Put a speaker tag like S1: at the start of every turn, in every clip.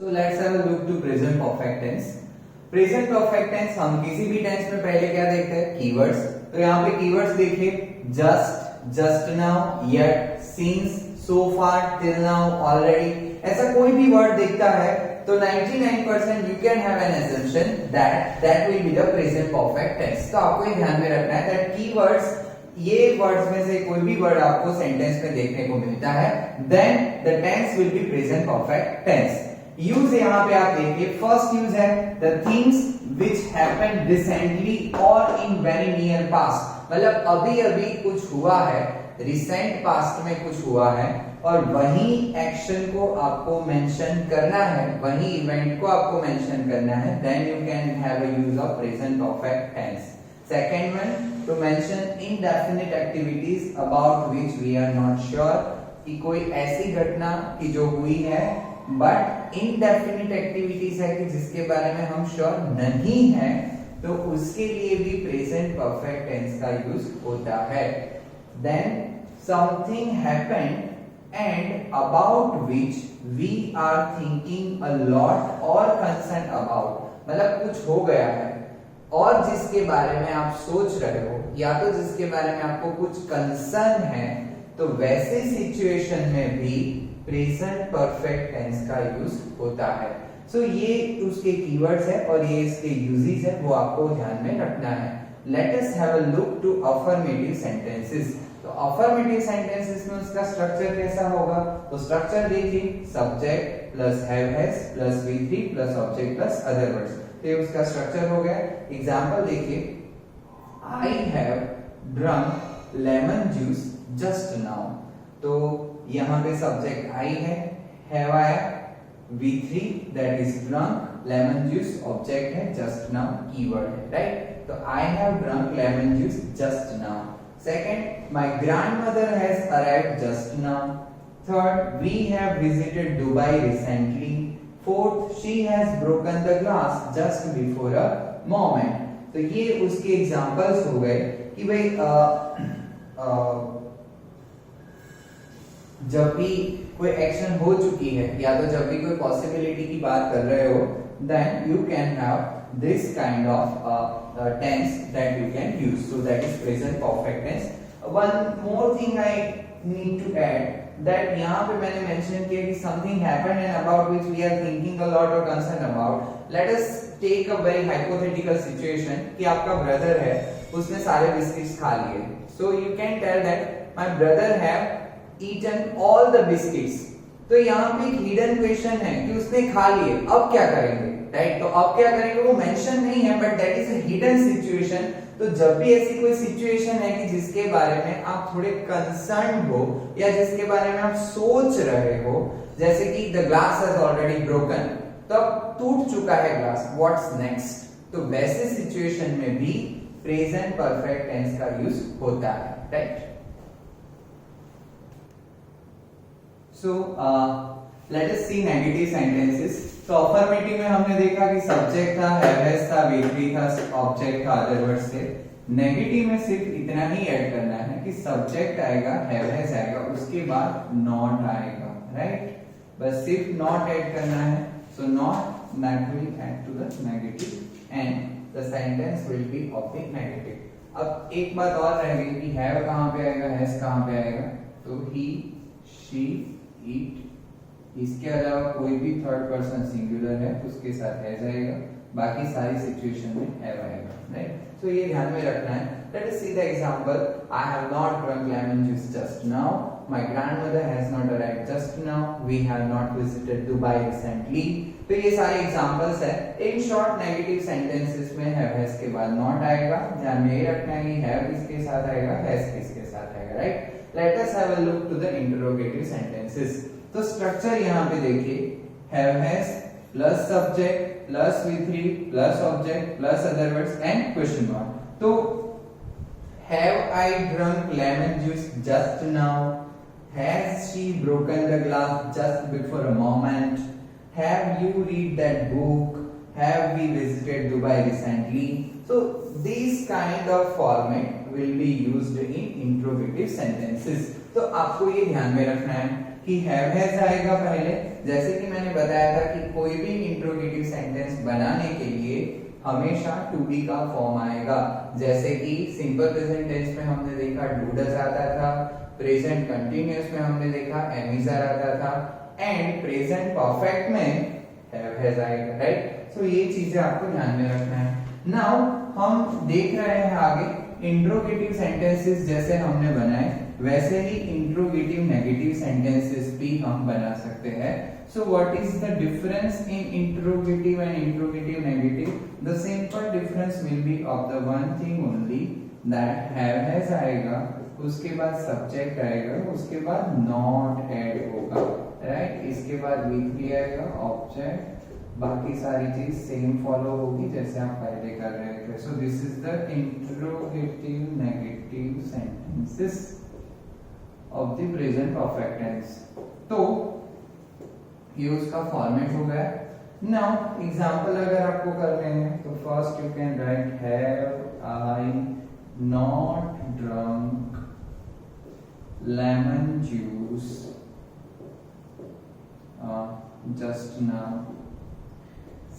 S1: So let's have a look to present perfect tense. Present perfect tense हम किसी भी tense में पहले क्या देखते हैं? कीवर्ड्स। तो यहाँ पे कीवर्ड्स देखिए, just, just now, yet, since, so far, till now, already, ऐसा कोई भी वर्ड दिखता है तो 99% you can have an assumption that will be the present perfect tense। तो आपको ये ध्यान में रखना है that keywords, ये वर्ड्स में से कोई भी वर्ड आपको सेंटेंस में देखने को मिलता है then the tense will be present perfect tense। Use यहाँ पे आप देखिए, फर्स्ट यूज है the things which happened recently और इन वेरी नियर पास्ट, मतलब अभी अभी कुछ हुआ है, रिसेंट पास्ट में कुछ हुआ है और वही एक्शन को आपको मेंशन करना है, वही इवेंट को आपको मेंशन करना है, then you can have a use of present perfect tense. Second one, to mention indefinite activities about which we are not sure, कि कोई ऐसी घटना की जो हुई है बट इनडेफिनिट एक्टिविटीज है कि जिसके बारे में हम श्योर नहीं है, तो उसके लिए भी प्रेजेंट परफेक्ट टेंस का यूज होता है। Then something happened and about which we are thinking a lot और कंसर्न अबाउट, मतलब कुछ हो गया है और जिसके बारे में आप सोच रहे हो या तो जिसके बारे में आपको कुछ कंसर्न है, तो वैसे सिचुएशन में भी प्रेजेंट परफेक्ट टेंस का यूज होता है। सो ये उसके कीवर्ड्स है और ये इसके यूजेस है, वो आपको ध्यान में रखना है। Let us have a look to affirmative sentences. तो अफर्मेटिव सेंटेंसेस में उसका स्ट्रक्चर कैसा होगा? तो स्ट्रक्चर देखिए, subject plus have has plus V3 plus object plus other words, तो ये उसका स्ट्रक्चर हो गया। एग्जांपल देखिए, I have drunk lemon juice just now, तो यहाँ पे सब्जेक्ट आई है, हैव आया, V3 that is drunk, lemon juice object है, जस्ट नाउ कीवर्ड है, राइट? तो I have drunk lemon juice just now. Second, my grandmother has arrived just now. Third, we have visited Dubai recently. Fourth, she has broken the glass just before a moment. तो ये उसके examples हो गए कि भाई जब भी कोई एक्शन हो चुकी है या तो जब भी कोई पॉसिबिलिटी की बात कर रहे हो, then you can have this kind of tense that you can use, so that is present perfect tense. One more thing I need to add, that यहाँ पे मैंने मेंशन किया कि something happened and about which we are thinking a lot और concern about. Let us take a very hypothetical situation कि आपका brother है, उसने सारे बिस्किट्स खा लिए, so you can tell that my brother have eaten all the biscuits। तो यहाँ पे एक हिडन क्वेश्चन है कि उसने खा लिए, अब क्या करेंगे, राइट? तो अब क्या करेंगे वो मेंशन नहीं है, but that is a hidden situation. तो जब भी ऐसी कोई सिचुएशन है कि जिसके बारे में आप थोड़े कंसर्न हो या जिसके बारे में आप सोच रहे हो, जैसे कि the glass has already broken, तो अब टूट चुका है ग्लास, व्हाट्स नेक्स्ट, तो वैसे सिचुएशन में भी प्रेजेंट परफेक्ट टेंस का यूज होता है, right? So let us see negative sentences। तो अफर्मेटिव में हमने देखा कि सब्जेक्ट था, हैव हैज था, V3 था, ऑब्जेक्ट था, अदर वर्ड्स थे। नेगेटिव में सिर्फ इतना ही ऐड करना है कि सब्जेक्ट आएगा, हैव हैज आएगा, उसके बाद नॉट आएगा, राइट? बस सिर्फ नॉट ऐड करना है, so not that will add to the negative and the sentence will be of the negative. अब एक बात और रह गई कि हैव कहां पे आएगा, हैज कहां पे आएगा? तो ही, शी, ईट, इसके अलावा कोई भी थर्ड पर्सन सिंगुलर है उसके साथ हैज आएगा, बाकी सारी सिचुएशन में हैव आएगा, राइट? तो ये ध्यान में रखना है। Let us see the example, I have not drunk lemon juice just now, my grandmother has not arrived just now, we have not visited Dubai recently. तो ये सारे एग्जांपल्स है। इन शॉर्ट नेगेटिव सेंटेंसेस में have has के बाद not आएगा, ध्यान में ये रखना है कि हैव किसके साथ आएगा, हैज किसके साथ आएगा, right? Let us have a look to the interrogative sentences। तो स्ट्रक्चर यहाँ पे देखिए, have has plus subject plus V3 plus object plus other words and question mark। तो have I drunk lemon juice just now? Has she broken the glass just before a moment? Have you read that book? Have we visited Dubai recently? So these kind of format will be used in interrogative sentences। तो आपको ये ध्यान में रखना है कि has आएगा पहले। जैसे कि मैंने बताया था कि कोई भी इंट्रोगेटिव सेंटेंस बनाने के लिए हमेशा टू बी का फॉर्म आएगा। जैसे कि सिंपल प्रेजेंट टेंस में हमने देखा डू डज आता था, प्रेजेंट कंटिन्यूअस में हमने देखा एम इज आता था, एंड प्रेजेंट परफेक्ट में हैज आएगा, राइट। सो ये चीजें आपको ध्यान में रखना है। नाउ हम देख रहे हैं आगे इंट्रोगेटिव सेंटेंसेस जैसे हमने बनाए वैसे ही इंट्रोगेटिव नेगेटिव सेंटेंसेस भी हम बना सकते हैं। So what is the difference in interrogative and interrogative negative? The simple difference will be of the one thing only, that has आएगा, उसके बाद सब्जेक्ट आएगा, उसके बाद नॉट ऐड होगा, राइट। इसके बाद वीक भी आएगा, ऑब्जेक्ट, बाकी सारी चीज सेम फॉलो होगी जैसे आप पहले कर रहे थे। So this is the interrogative negative sentences of the present perfect tense. तो ये उसका फॉर्मेट हो गया। नाउ एग्जांपल अगर आपको करने हैं तो first you can write have I not drunk lemon juice just now.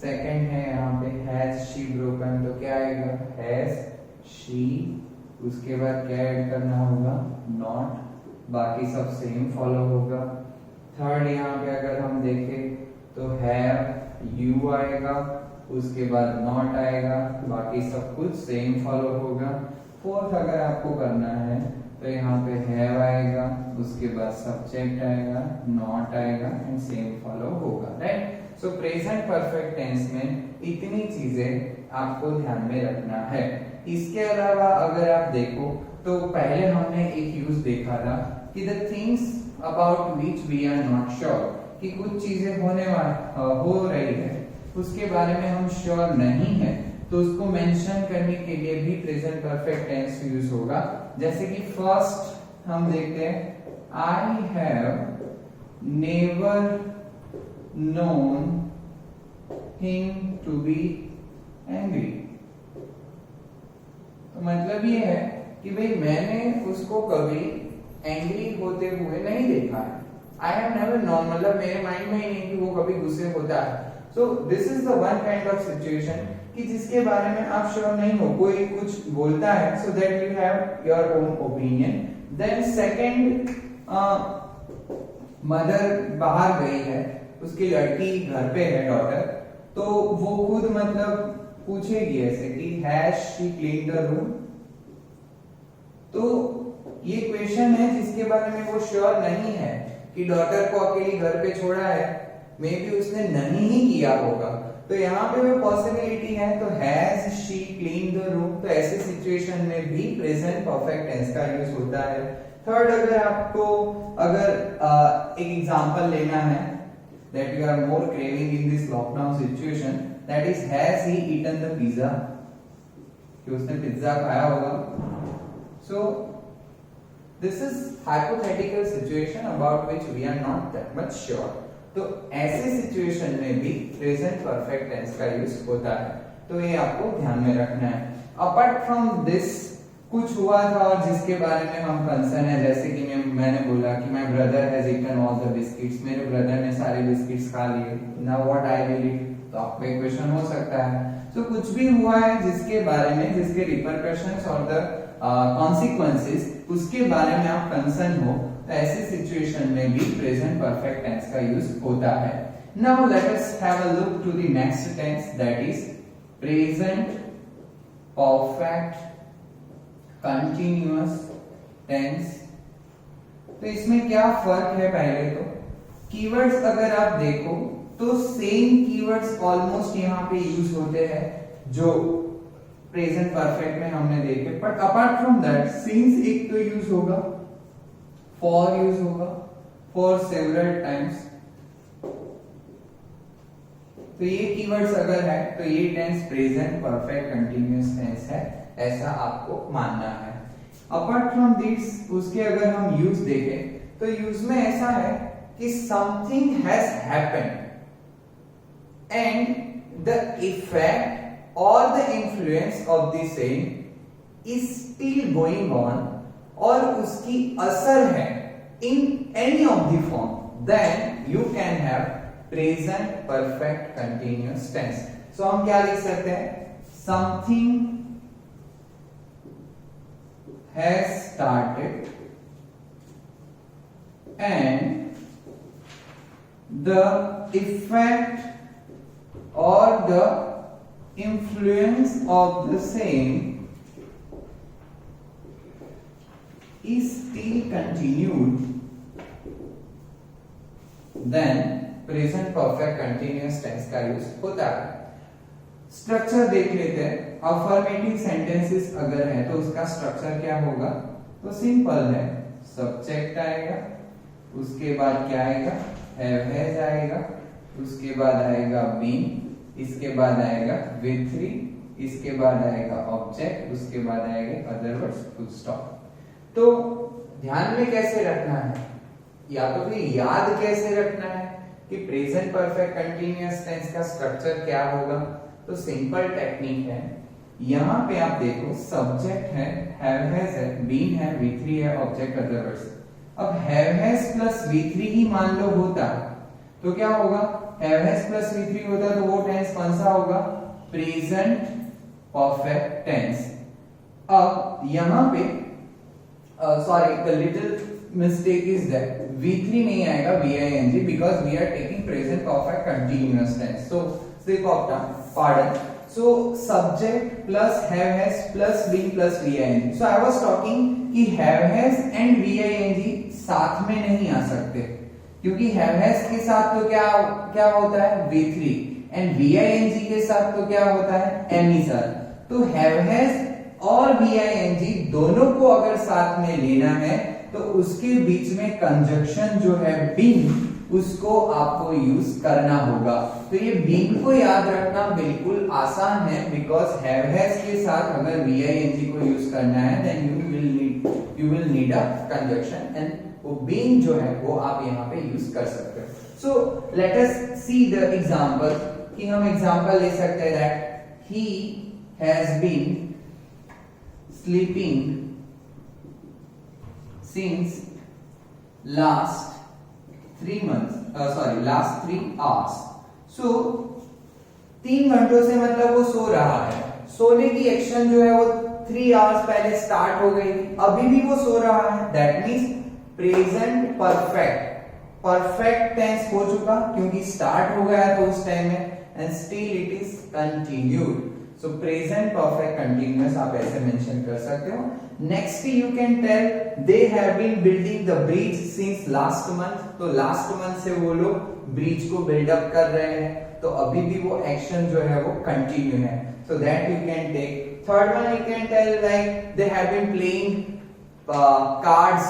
S1: Second है यहाँ पे हैज शी ब्रोकन, तो क्या आएगा हैज शी, उसके बाद क्या ऐड करना होगा नॉट, बाकी सब सेम फॉलो होगा। थर्ड यहाँ पे अगर हम देखें तो हैव यू आएगा, उसके बाद नॉट आएगा, बाकी सब कुछ सेम फॉलो होगा। फोर्थ अगर आपको करना है तो यहाँ पे हैव आएगा, उसके बाद सब्जेक्ट आएगा, नॉट आएगा एंड सेम फॉलो होगा, right. So present perfect tense में इतनी चीजें आपको ध्यान में रखना है। इसके अलावा अगर आप देखो तो पहले हमने एक यूज देखा था कि the things about which we are not sure, कि कुछ चीजें हो रही है उसके बारे में हम श्योर नहीं है, तो उसको मेंशन करने के लिए भी प्रेजेंट परफेक्ट टेंस यूज होगा। जैसे कि फर्स्ट हम देखते हैं I have never known him to be angry। तो मतलब ये है कि भाई मैंने उसको कभी एंग्री होते हुए नहीं देखा है। आई हैव नेवर नोन, मतलब मेरे माइंड में ही नहीं कि वो कभी गुस्से होता है। सो this is the one kind of situation कि जिसके बारे में आप श्योर नहीं हो, कोई कुछ बोलता है, so that you have your own opinion. Then second, mother बाहर गई है, उसकी लड़की घर पे है, डॉटर, तो वो खुद मतलब पूछेगी ऐसे कि has she clean the room. तो ये क्वेश्चन है जिसके बारे में वो श्योर नहीं है कि डॉटर को अकेली घर पे छोड़ा है, मे बी उसने नहीं ही किया होगा, तो यहाँ पे वो पॉसिबिलिटी है। तो has she clean the room, तो ऐसे सिचुएशन में भी प्रेजेंट परफेक्ट टेंस का यूज होता है। थर्ड, अगर आपको एक एग्जांपल लेना है that you are more craving in this lockdown situation, that is has he eaten the pizza, कि उसने पिज्जा खाया होगा। So this is hypothetical situation about which we are not that much sure। तो ऐसे situation में भी present perfect tense का use होता है, तो ये आपको ध्यान में रखना है। अपार्ट फ्रॉम दिस कुछ हुआ था और जिसके बारे में हम कंसर्न है, जैसे कि मैंने बोला कि my brother has eaten all the biscuits, मेरे ब्रदर ने सारे बिस्किट्स खा लिए, now what I will eat, तो आपका एक क्वेश्चन हो सकता है। सो कुछ भी हुआ है जिसके बारे में, जिसके रिपरकशंस और द कॉन्सिक्वेंसेस उसके बारे में आप कंसर्न हो, तो ऐसे सिचुएशन में भी प्रेजेंट परफेक्ट टेंस का यूज होता है। Now let us have a look to the next tense, that is present perfect continuous tense. तो इसमें क्या फर्क है? पहले तो कीवर्ड्स अगर आप देखो तो सेम कीवर्ड्स ऑलमोस्ट यहाँ पे यूज होते हैं जो प्रेजेंट परफेक्ट में हमने देखे, but apart from that since एक तो यूज होगा, फॉर यूज होगा, फॉर सेवरल टाइम्स। तो ये कीवर्ड्स अगर है तो ये tense present perfect continuous tense है, ऐसा आपको मानना है। अपार्ट फ्रॉम दिस उसके अगर हम यूज देखें तो यूज में ऐसा है कि something has happened and the effect और the influence of the same is still going on, और उसकी असर है इन any of the form, then you can have present perfect continuous tense. So हम क्या लिख सकते हैं? Something has started and the effect or the influence of the same is still continued, then present perfect continuous tense का use होता है। Structure देख लेते हैं। अफर्मेटिव सेंटेंसेस अगर है तो उसका स्ट्रक्चर क्या होगा? तो सिंपल है, सब्जेक्ट आएगा, उसके बाद क्या आएगा? हैव हैज आएगा, उसके बाद आएगा बीन, इसके बाद आएगा विद थ्री, इसके बाद आएगा ऑब्जेक्ट, उसके बाद आएगा अदर वर्ड्स, फुल स्टॉप। तो ध्यान में कैसे रखना है या तो फिर याद कैसे रखना है कि प्रेजेंट परफेक्ट कंटीन्यूअस टेंस का स्ट्रक्चर क्या होगा? तो सिंपल टेक्निक है, यहां पे आप देखो सब्जेक्ट है, हैव हैज है, बीन है, वी3 है, ऑब्जेक्ट अदर वर्ड्स। अब हैव हैज प्लस वी3 ही मान लो होता तो क्या होगा? हैव हैज प्लस वी3 होता तो वो टेंस कौन सा होगा? Present perfect tense. अब यहां पे sorry, the little mistake is that V3 नहीं आएगा VING because we are taking present perfect continuous tense. So slip of tongue, pardon. So subject plus have has plus been plus VING. So I was talking कि have has and VING साथ में नहीं आ सकते क्योंकि have has के साथ तो क्या होता है? V3 and VING के साथ तो क्या होता है? ME sir. तो have has और VING दोनों को अगर साथ में लेना है तो उसके बीच में कंजक्शन जो है बीन, उसको आपको यूज करना होगा। तो ये बीन को याद रखना बिल्कुल आसान है बिकॉज हैव हैज के साथ अगर VING को यूज करना है then you will need a conjunction and वो बीन जो है वो आप यहाँ पे यूज कर सकते हो। So let us see the example कि हम एग्जांपल ले सकते हैं that he has been sleeping since last 3 hours. So 3 घंटों से मतलब वो सो रहा है। सोने की एक्शन जो है वो 3 आवर्स पहले स्टार्ट हो गई, अभी भी वो सो रहा है। That means present perfect tense हो चुका क्योंकि स्टार्ट हो गया तो उस टाइम में, and still it is continued. So present perfect continuous आप ऐसे मेंशन कर सकते हो। Next you can tell they have been building the bridge since last month. तो लास्ट मंथ से वो लोग ब्रिज को बिल्डअप कर रहे हैं तो अभी भी वो एक्शन जो है वो कंटिन्यू है। So that you can take. Third one you can tell like they have been playing cards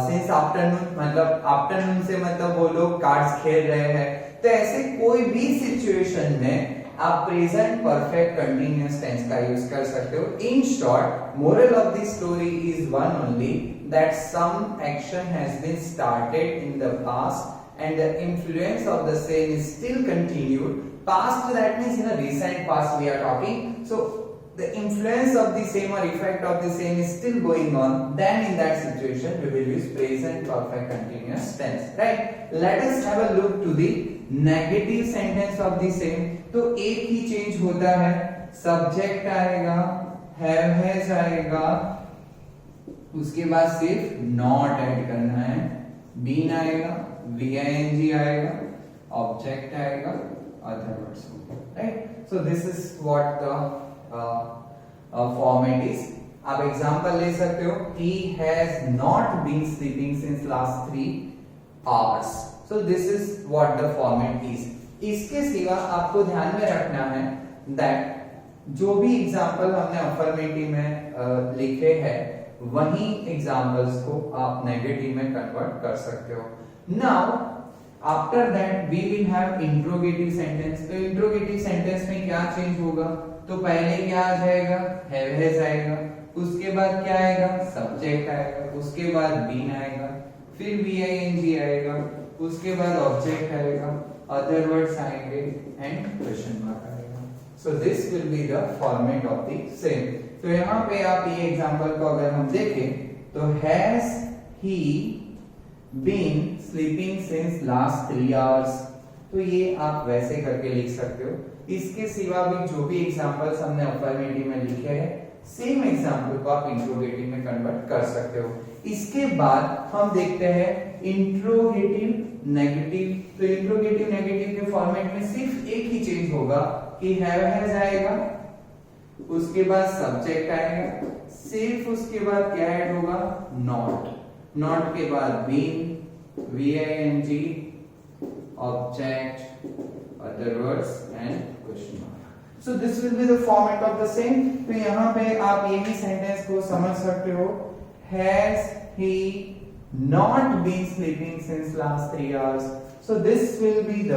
S1: since afternoon, मतलब आफ्टरनून से मतलब वो लोग कार्ड्स खेल रहे हैं। तो ऐसे कोई भी सिचुएशन में आप प्रेजेंट परफेक्ट कंटिन्यूअस टेंस का यूज कर सकते हो। In short moral of the story is one only that some action has been started in the past and the influence of the same is still continued. Past that means in a recent past we are talking. So the influence of the same or effect of the same is still going on, then in that situation we will use present perfect continuous tense, right? Let us have a look to the negative sentence of the same. तो एक ही change होता है, subject आएगा, have has आएगा, उसके बाद सिर्फ not add करना है, been आएगा, VING आएगा, ऑब्जेक्ट आएगा, other words, right? So this is what the format is. आप एग्जांपल ले सकते हो, he has not been sleeping since last 3 hours. So this is what the format is. इसके सिवा आपको ध्यान में रखना है that जो भी एग्जांपल हमने अफर्मेटिव में लिखे हैं वही एग्जांपल्स को आप नेगेटिव में कन्वर्ट कर सकते हो। Now after that we will have interrogative sentence. तो इंट्रोगेटिव सेंटेंस में क्या चेंज होगा? तो पहले क्या आ जाएगा? हैव हैज आएगा, उसके बाद क्या आएगा? सब्जेक्ट आएगा, उसके बाद बीन आएगा, फिर VING आएगा, उसके बाद ऑब्जेक्ट आएगा, अदर वर्ड्स आएंगे एंड क्वेश्चन मार्क आएगा। सो this will be the format of the same. तो यहाँ पे आप ये एग्जांपल को अगर हम देखें तो has he been sleeping since last 3 hours। तो ये आप वैसे करके लिख सकते हो। इसके सिवा भी जो भी एग्जांपल्स हमने अफर्मेटिव में लिखे हैं, सेम एग्जांपल को आप इंट्रोगेटिव में कन्वर्ट कर सकते हो। इसके बाद हम देखते हैं इंट्रोगेटिव नेगेटिव। तो इंट्रोगेटिव नेगेटिव के फॉर्मेट में सिर्फ एक ही चेंज होगा कि हैज आएगा, उसके बाद सब्जेक्ट आएगा, सिर्फ उसके बाद क्या ऐड होगा, नॉट। नॉट के बाद been, VING, object, other words and question mark. So this will be the format of the same. तो यहाँ पे आप ये भी सेंटेंस को समझ सकते हो, has he not been sleeping since last 3 hours। So this will be the